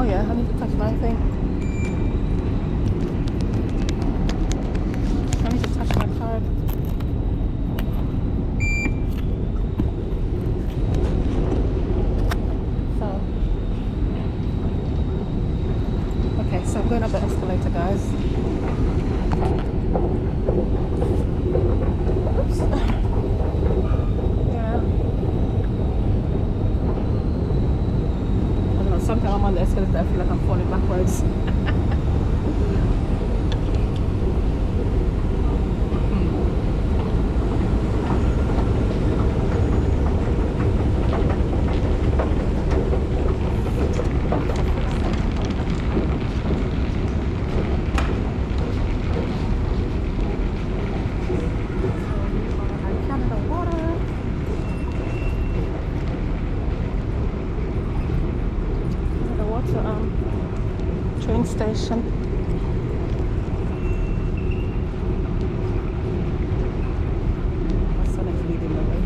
yeah, I need to touch my thing. I need to touch my card. So, okay, so I'm going up the escalator, guys. Oops. Yeah. I don't know, sometimes I'm on the escalator, I feel like I'm falling backwards. Train station. My son is leading the way.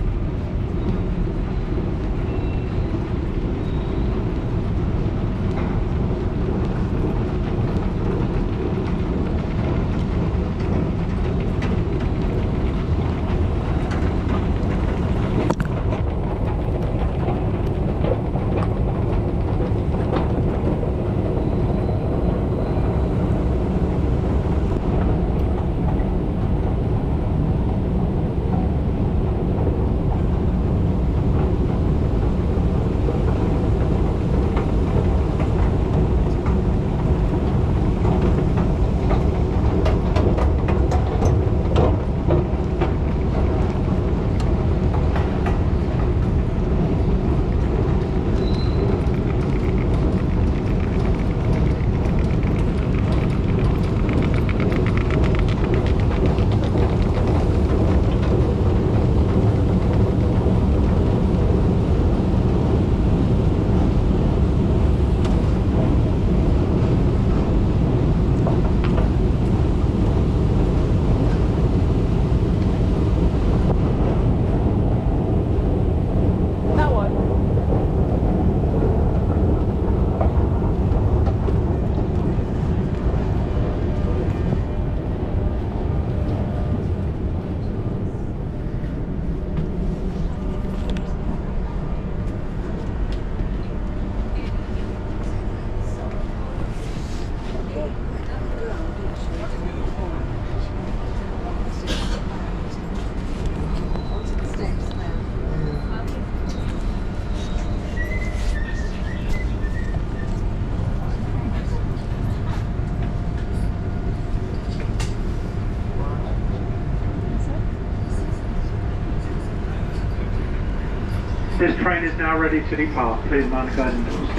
This train is now ready to depart. Please mind the guiding doors.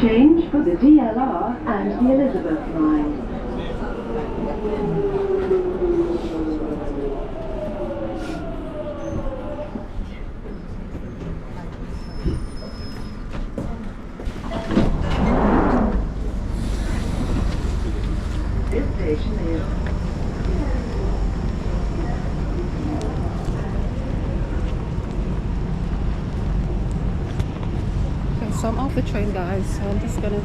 Change for the DLR and the Elizabeth line. This station is so I'm off the train, guys, so I'm just gonna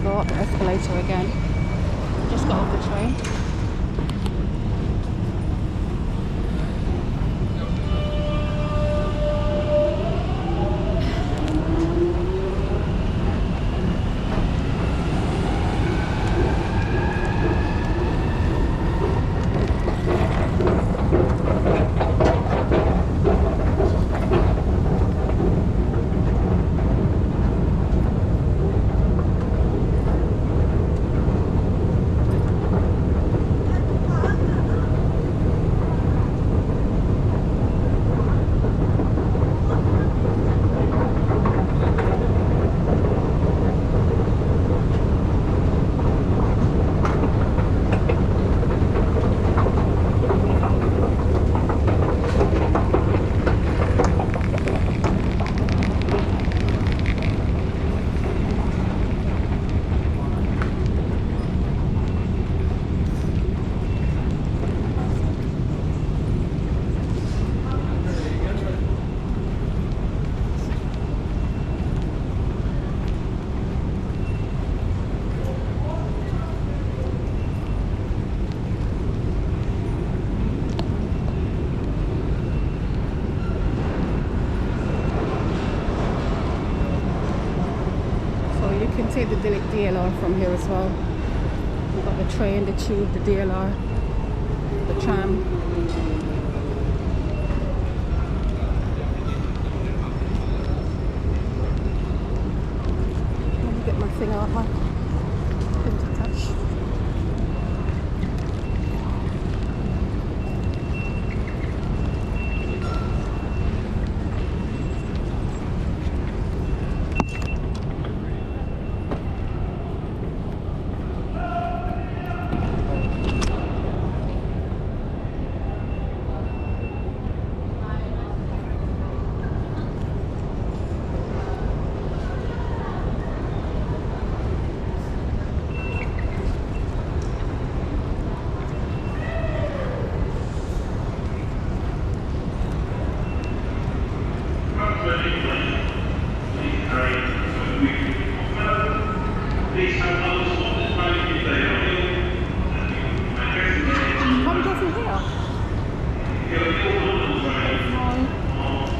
go up the escalator again. Just got off the train. You can take the DLR from here as well. We've got the train, the tube, the DLR, the tram. Let me get my thing out, my pin to touch.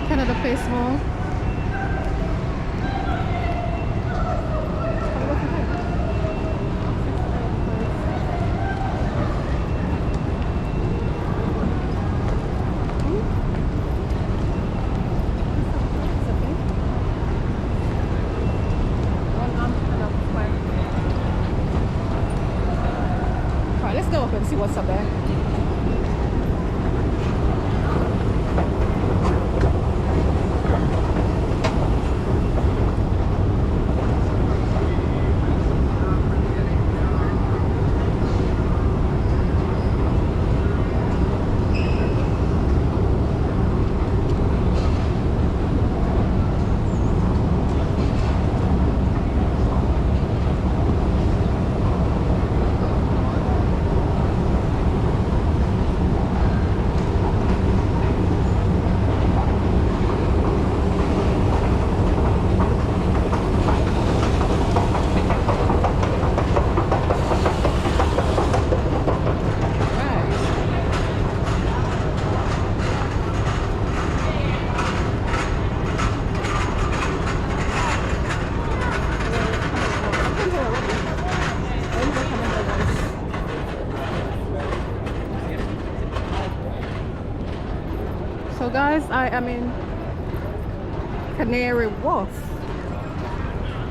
Canada Place Mall. Right, let's go up and see what's up there. So guys, I am in Canary Wharf.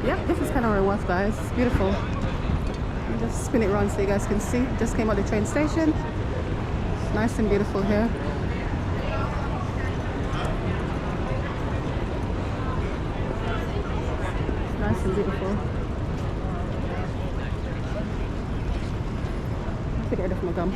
Yep, this is Canary Wharf, guys. It's beautiful. I'll just spin it around so you guys can see. Just came out the train station. It's nice and beautiful here. Nice and beautiful. I have to get rid of my gum.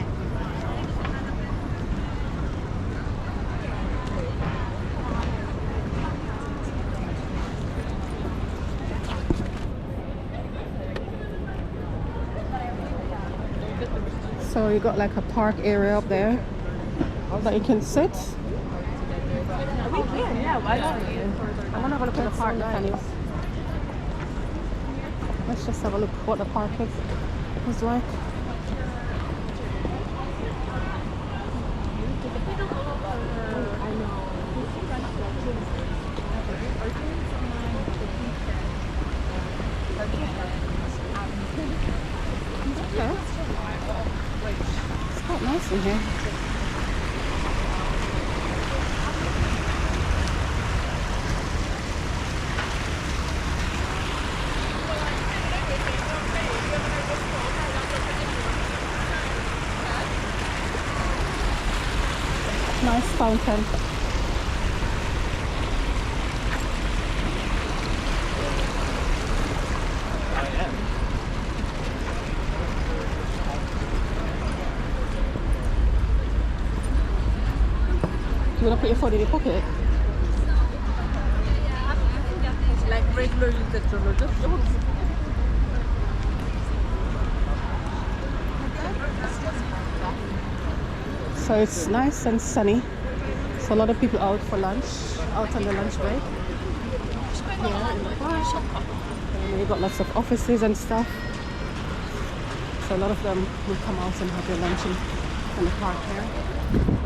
So you got like a park area up there that you can sit. Yeah, why not? I'm gonna have a look at the park mechanics. Let's just have a look what the park is like. Okay. It's quite nice in here. Nice fountain. You wanna put your phone in your pocket? Like regular usage or just So it's nice and sunny. So a lot of people out for lunch, out on the lunch break. Yeah, in the park. And you've got lots of offices and stuff. So a lot of them will come out and have their lunch in the park here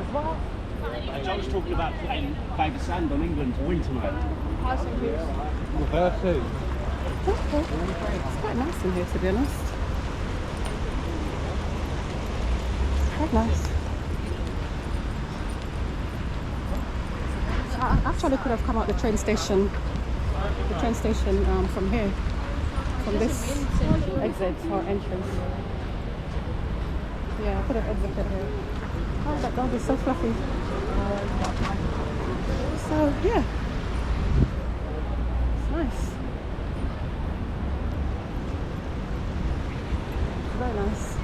as well. I was talking about putting a bag of sand on England to winter, mate. Well, her too. Okay. It's quite nice in here, to be honest. Quite nice. I actually could have come out the train station from here, from this exit or entrance. Yeah, I could have exited here. Oh, that dog is so fluffy. So yeah, it's nice. Very nice.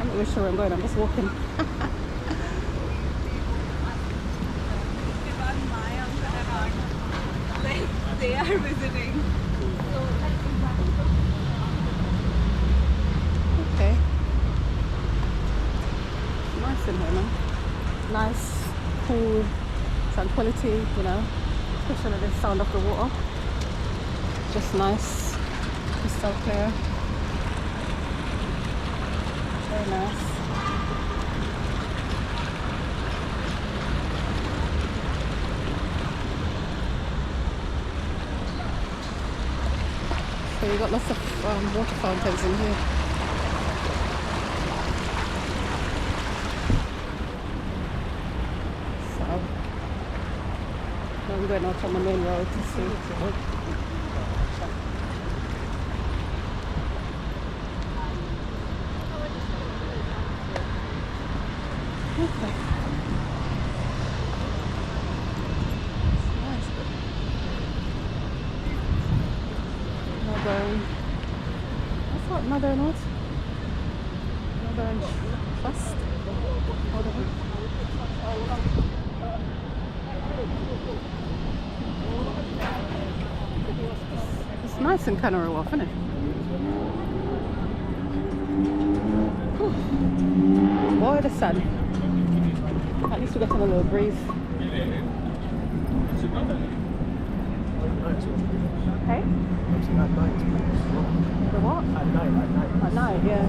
I'm not really sure where I'm going. I'm just walking. they are visiting. Okay. Nice in here, man. Nice, cool, tranquility, you know, especially the sound of the water. Just nice, crystal clear. Very nice. So you got lots of water fountains in here. So I'm going out on the main road to see. Okay. Northern what? Northern Trust? Whatever. It's nice in Canary Wharf, isn't it? Whew. Boy, the sun. At least we're getting a little breeze. Hey? The what? At night. At night, yeah.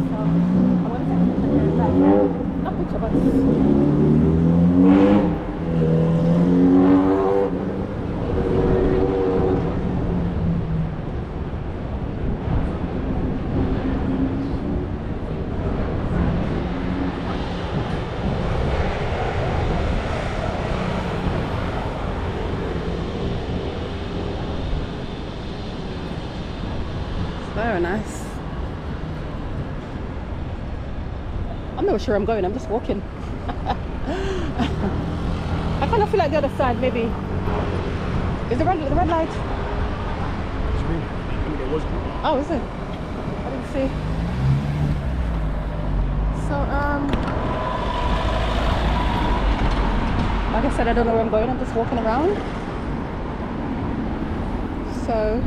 So, I'm going to take a picture of that. Not picture, but... Very nice. I'm not sure I'm going, I'm just walking. I kind don't feel like the other side, maybe. Is the red light? What do you mean? I mean, it wasn't. Oh, is it? I didn't see. So, like I said, I don't know where I'm going. I'm just walking around. So,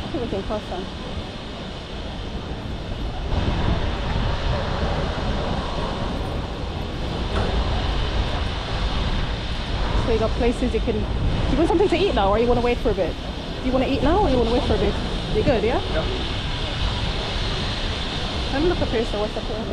I think we can cross them. So you got places you can. Do you want something to eat now, or you want to wait for a bit? Do you want to eat now, or you want to wait for a bit? You good, yeah? Yeah. Let me look up here. So what's up here?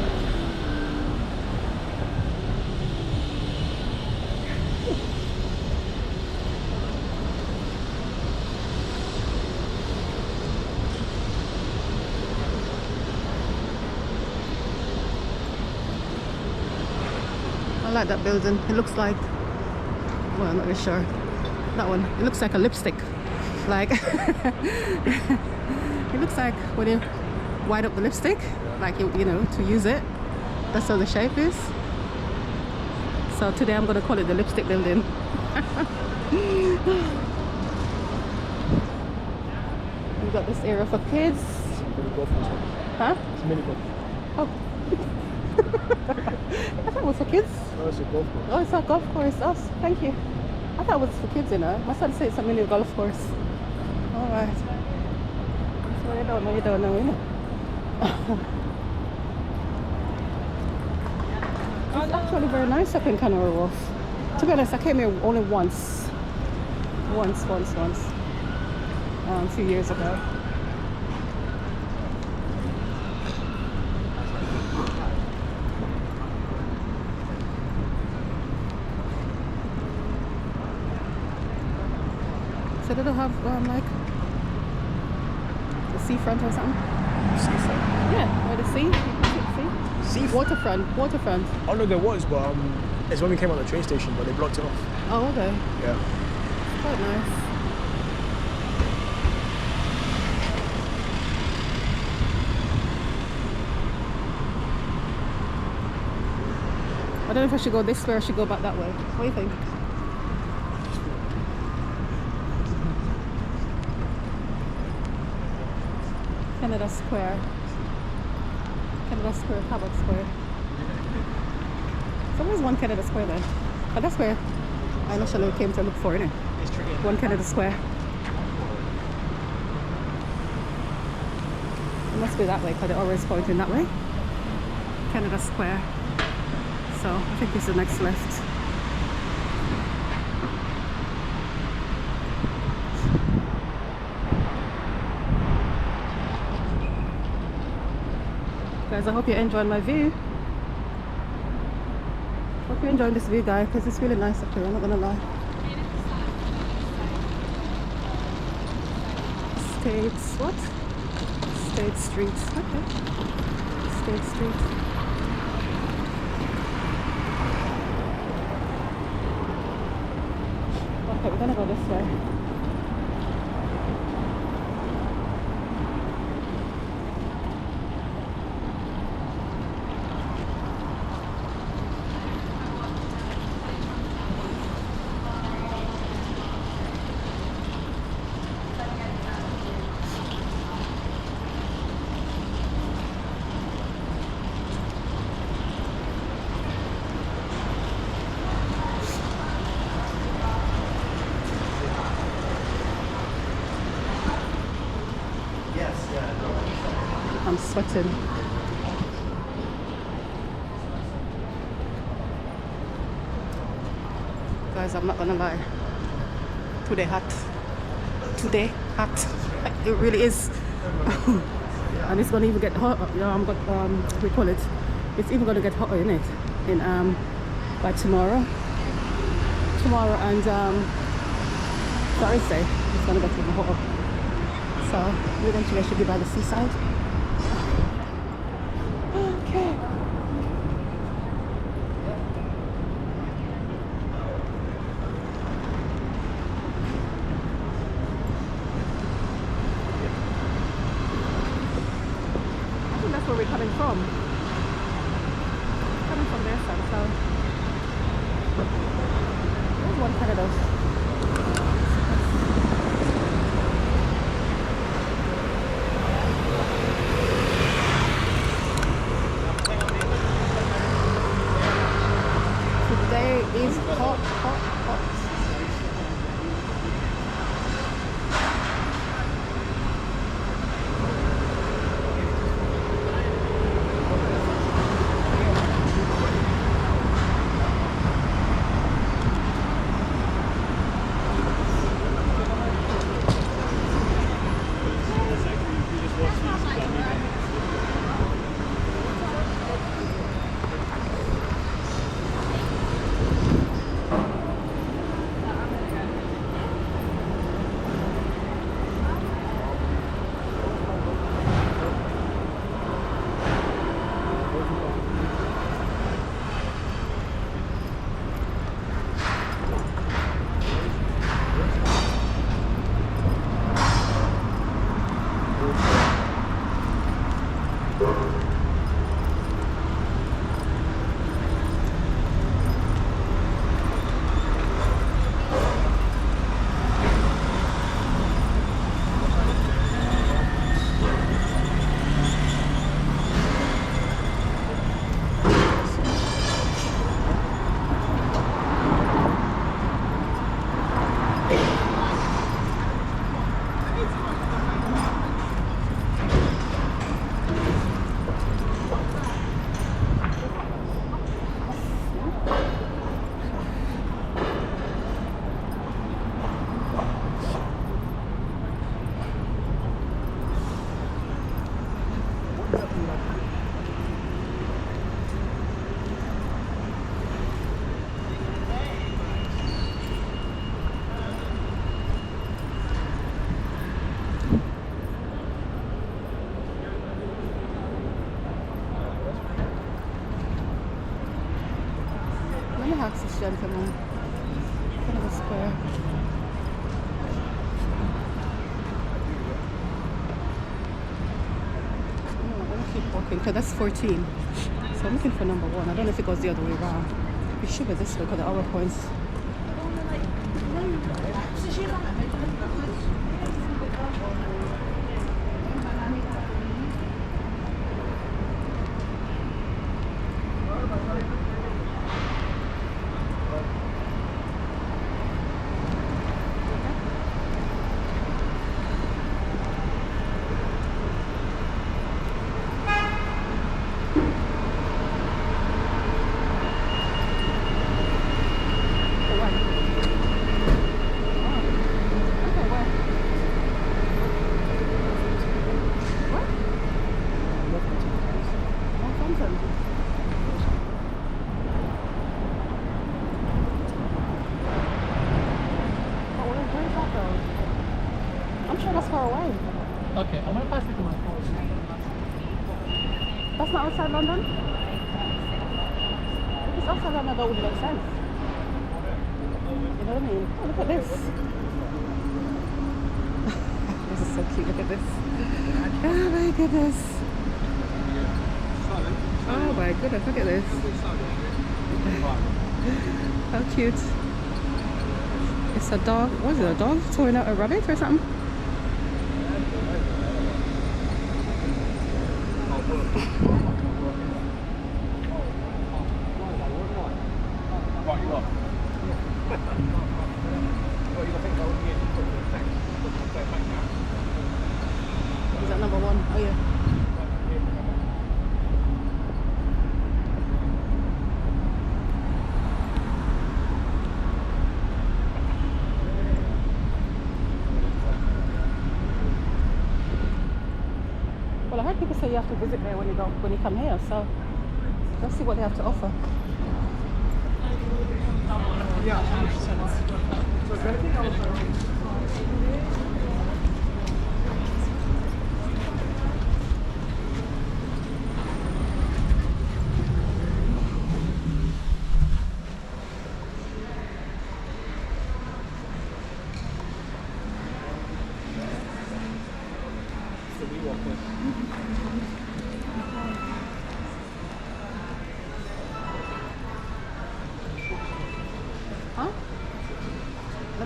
I like that building. It looks like. Well, I'm not really sure. That one. It looks like a lipstick. Like it looks like when you wind up the lipstick, like you know, to use it. That's how the shape is. So today I'm gonna call it the lipstick building. We've got this area for kids. Huh? It's a mini golf. Oh. I thought it was for kids. No, it's a golf course. Oh, it's a golf course. Oh, thank you. I thought it was for kids, you know. My son said it's a mini golf course. All right. So you don't know, you know. It's actually very nice up in Canary Wharf. To be honest, I came here only once. Once. A few years ago. So they don't have like the seafront or something? Seafront. Yeah, or the sea. You can see the sea. Seafront? Waterfront. Oh no, there was, but it's when we came on the train station, but they blocked it off. Oh, okay. Yeah. Quite nice. I don't know if I should go this way or I should go back that way. What do you think? Canada Square. Canada Square, Cabot Square. So there's one Canada Square then. But that's where I initially came to look for, innit? One Canada Square. It must be that way because they're always pointing that way. Canada Square. So I think it's the next left. Guys, I hope you're enjoying my view. Hope you're enjoying this view, guys, because it's really nice up here, I'm not gonna lie. What? State Street. Okay. State Street. Okay, we're gonna go this way. I'm sweating. Guys, I'm not gonna lie. Today hot. It really is. And it's gonna even get hot. We call it. It's even gonna get hotter, isn't it? By tomorrow. Tomorrow and Thursday, it's gonna get even hotter. So eventually I should be by the seaside. Okay. I think that's where we're coming from. There's one kind of those. Today is hot, hot, hot. Let me ask this gentleman. Kind of a square. I'm gonna keep walking because that's 14. So I'm looking for number 1. I don't know if it goes the other way around. It should be this way because the hour points. I'm sure that's far away. Okay, I'm going to pass it to my phone. That's not outside London? If it's outside London, that would make sense. You know what I mean? Oh, look at this. This is so cute. Look at this. Oh my goodness. Oh my goodness. Look at this. How cute. It's a dog. What is it? A dog throwing out a rabbit or something? Is that number 1? Oh yeah. Well, I heard people say you have to visit there when you come here, so let's see what they have to offer.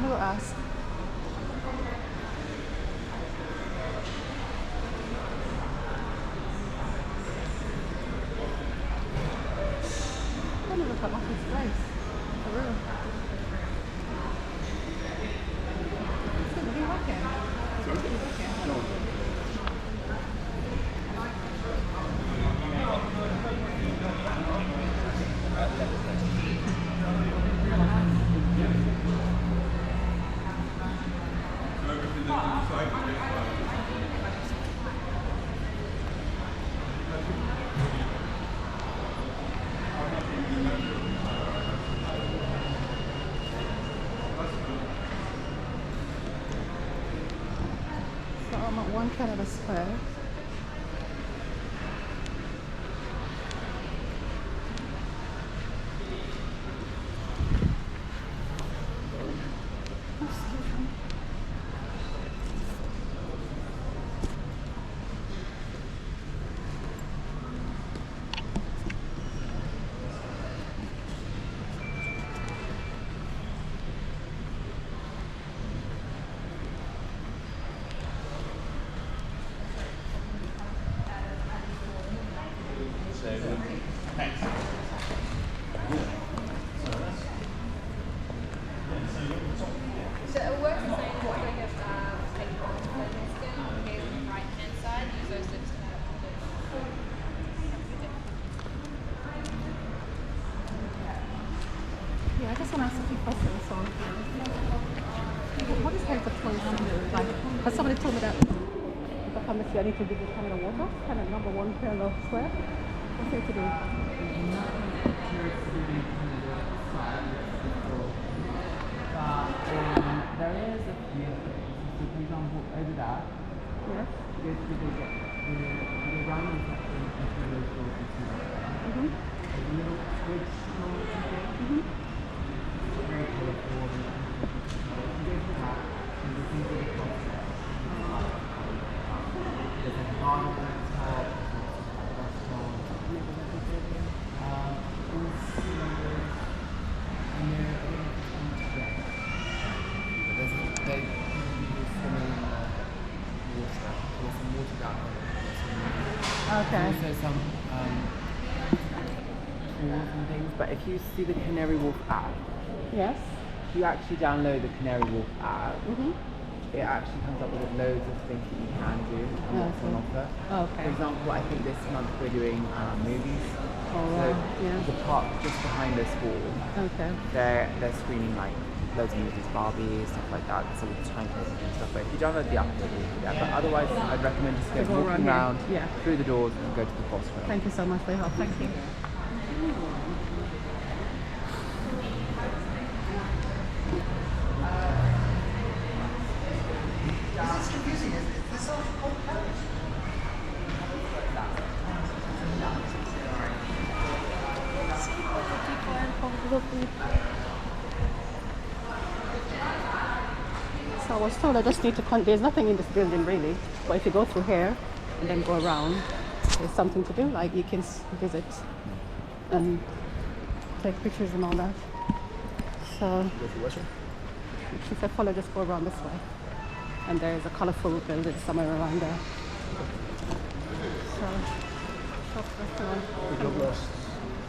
me go ask. Let me look at office space. For real. So, did he work here? Did he work here? So I'm at 1 Canada Square. So it works the same way. You have take on the skin, okay, on the right hand side, use those lips to Yeah, I just want to ask a few questions. So, what is health of choice? Like, has somebody told me that if I come this year, I need to do this kind of water, kind of number 1 Canada Square? What's it to do? There is a few. So for example, over there, Yes. go through the round section and through those doors and see that. Mm-hmm. There's a little bridge door thing. It's very colourful. And you go through that, and you can see the concept. There's a garden at the top, there's a restaurant. And there, I don't know if it's on the top. There's some water down there. Okay. Also some tools and things. But if you see the Canary Wharf app, Yes. if you actually download the Canary Wharf app, Mm-hmm. it actually comes up with loads of things that you can do and what's on offer. Okay. For example, I think this month we're doing movies. Oh, So wow. Yeah. the park just behind this wall, Okay. they're screening like loads of movies, Barbie, stuff like that, so with time tables and stuff. But if you download the app, it'll be there. But otherwise, I'd recommend just To go walking around around here. Yeah. through the doors and go to the boss room. Thank you so much for your help. Thank you. So I was told I just need to there's nothing in this building really, but if you go through here and then go around, there's something to do, like you can visit and take pictures and all that. So she said follow, just go around this way, and there's a colourful building somewhere around there. So shop, restaurant.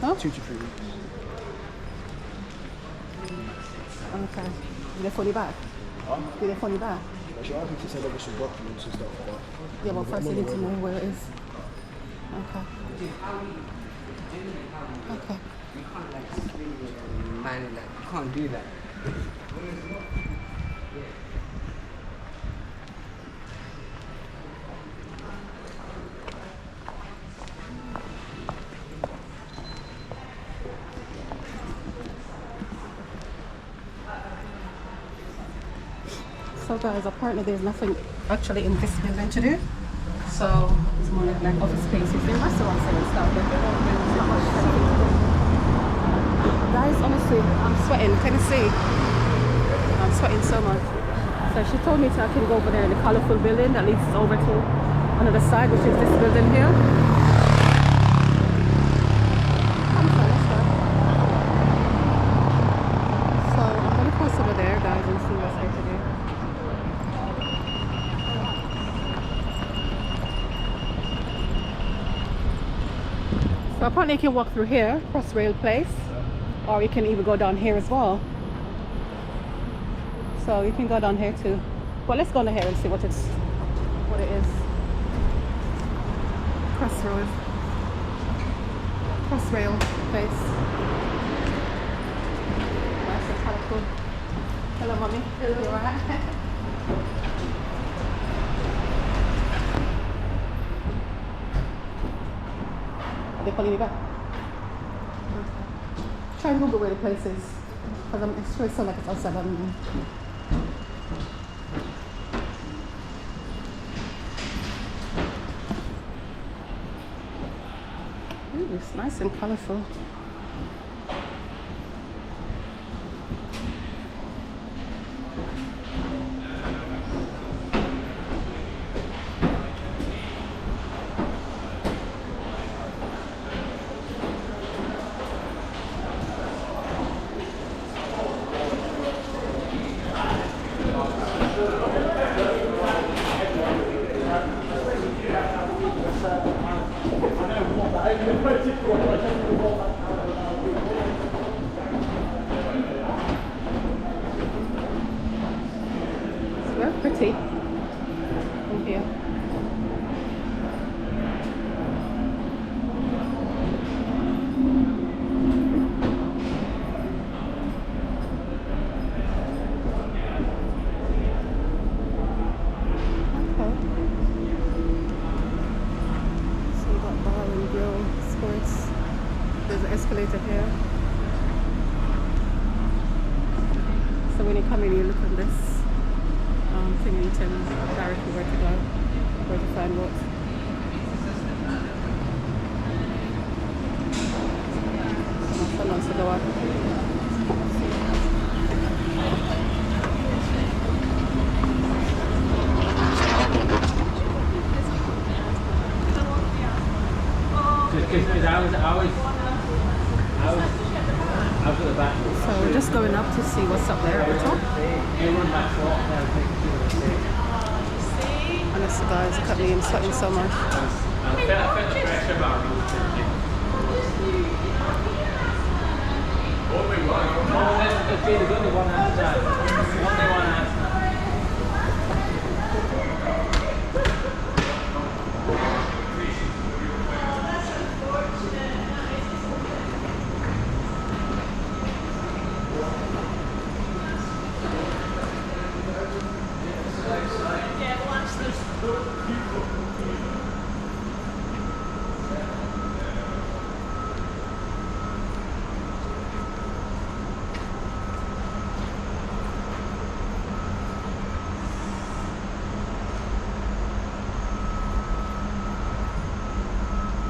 Huh? 2 to 3 weeks. Okay. Did they phone you back? Huh? Did they phone you back? She asked me to send over some documents and stuff, but Yeah, well first you need to know where it is. Okay. Okay. Man, like, you can't do that. So guys, apparently there's nothing actually in this building to do. So it's more like office spaces. There are restaurants and stuff, but there's not much to do. Guys, honestly, I'm sweating. Can you see? I'm sweating so much. So she told me to actually go over there in the colourful building that leads over to another side, which is this building here. Come on, let's go. So I'm gonna cross over there, guys, and see what's So apparently you can walk through here, Crossrail Place, or you can even go down here as well. So you can go down here too. Well, let's go down here and see what it is. Crossrail Place. Nice and colourful. Hello, mommy. Hello. You alright? Are they calling me back? Try and Google where the place is, because I'm sure it sounds like it's outside London. Ooh, it's nice and colourful. It's very pretty in here. Okay. So you got bar and grill, sports. There's an escalator here. So when you come in, you look on this thing and you tell them directly where to go, where to find what. Someone wants to go up. Because I was at the back. So we're just going up to see what's up there at the top. Honestly guys, look at me, I'm sweating so much.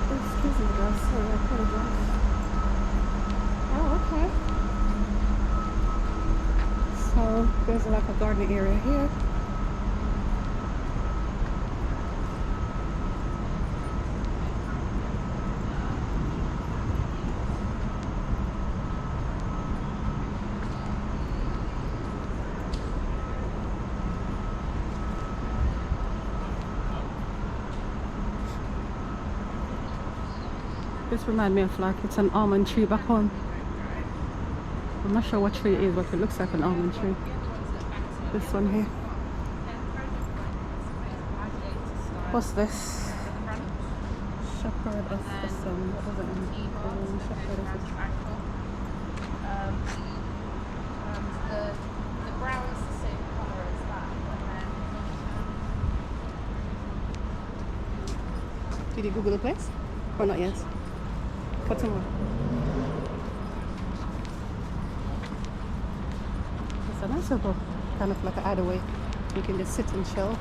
Excuse me guys, sorry, I apologize. Oh, okay. So there's like a garden area here. This reminds me of like it's an almond tree back home. I'm not sure what tree it is, but it looks like an almond tree. This one here. What's this? Shepherd of the sun. What does it mean? Shepherd of the sun. The brown's the same colour as that, and then Did you Google the place? Or not yet? For tomorrow. It's a nice little kind of like an hideaway. You can just sit and chill.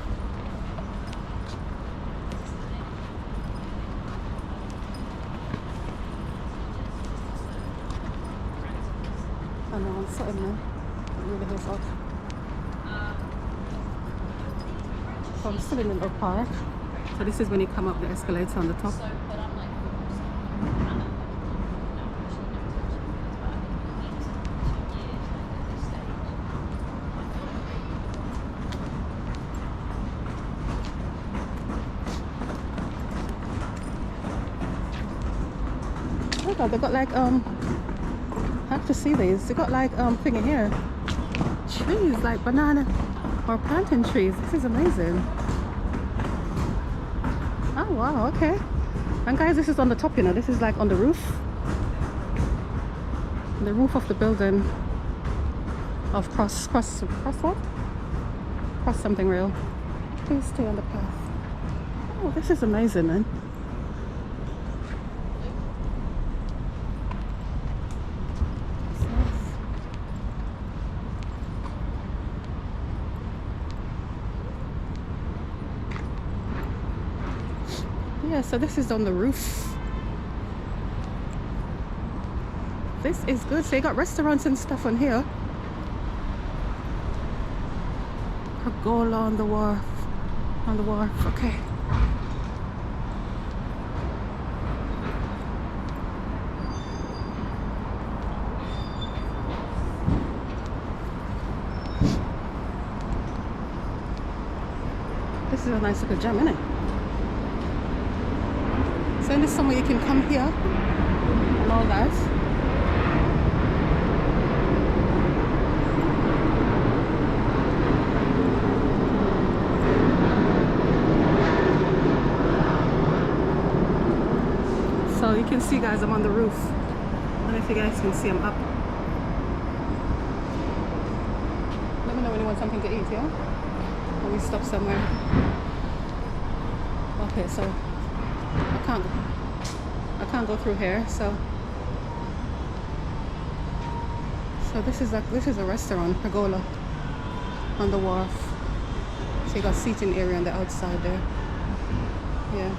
I know, I'm sitting there. It really is off. So I'm still in the little park. So this is when you come up the escalator on the top. God, they got like I have to see these. They got like thingy here. Trees like banana or plantain trees. This is amazing. Oh wow, okay. And guys, this is on the top, you know, this is like on the roof. The roof of the building of cross what? Cross something real. Please stay on the path. Oh, this is amazing, man. It's nice. Yeah, so this is on the roof. This is good. So you got restaurants and stuff on here. Pergola on the wharf. On the wharf, okay. This is a nice little jam, isn't it? So in the summer you can come here and all that. So you can see, guys, I'm on the roof. I don't know if you guys can see I'm up. Let me know when you want something to eat, yeah? When we stop somewhere. Okay, so I can't go through here, so this is a restaurant, Pergola on the wharf. So you got seating area on the outside there. Yeah.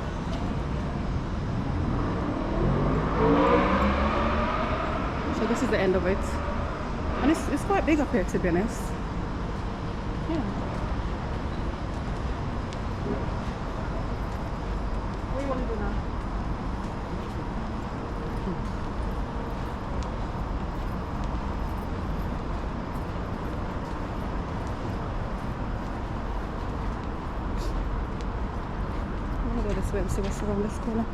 So this is the end of it. And it's quite big up here, to be honest. Yeah. What do you want to do now? I'm gonna go this way and see what's around this corner.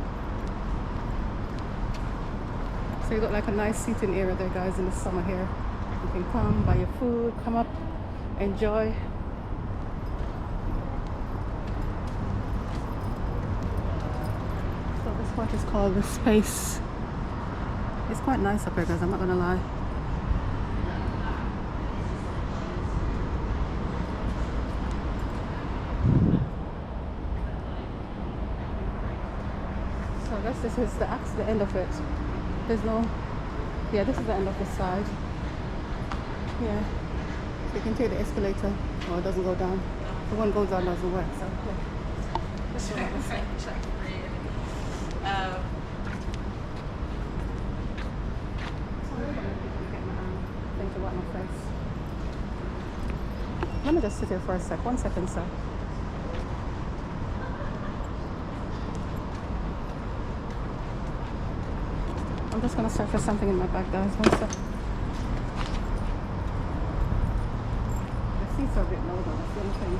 So you got like a nice seating area there, guys, in the summer here. You can come, buy your food, come up, enjoy. So this part is called the Space. It's quite nice up here, guys, I'm not gonna lie. So this is the end of it. There's no, yeah, this is the end of the side. Yeah, so you can take the escalator. Oh, it doesn't go down. The one goes down doesn't work, so yeah. This one is Thing to wipe my face. Let me just sit here for a sec. 1 second, sir. I'm just gonna search for something in my bag, guys. 1 sec. The seats are a bit low though, that's the only thing.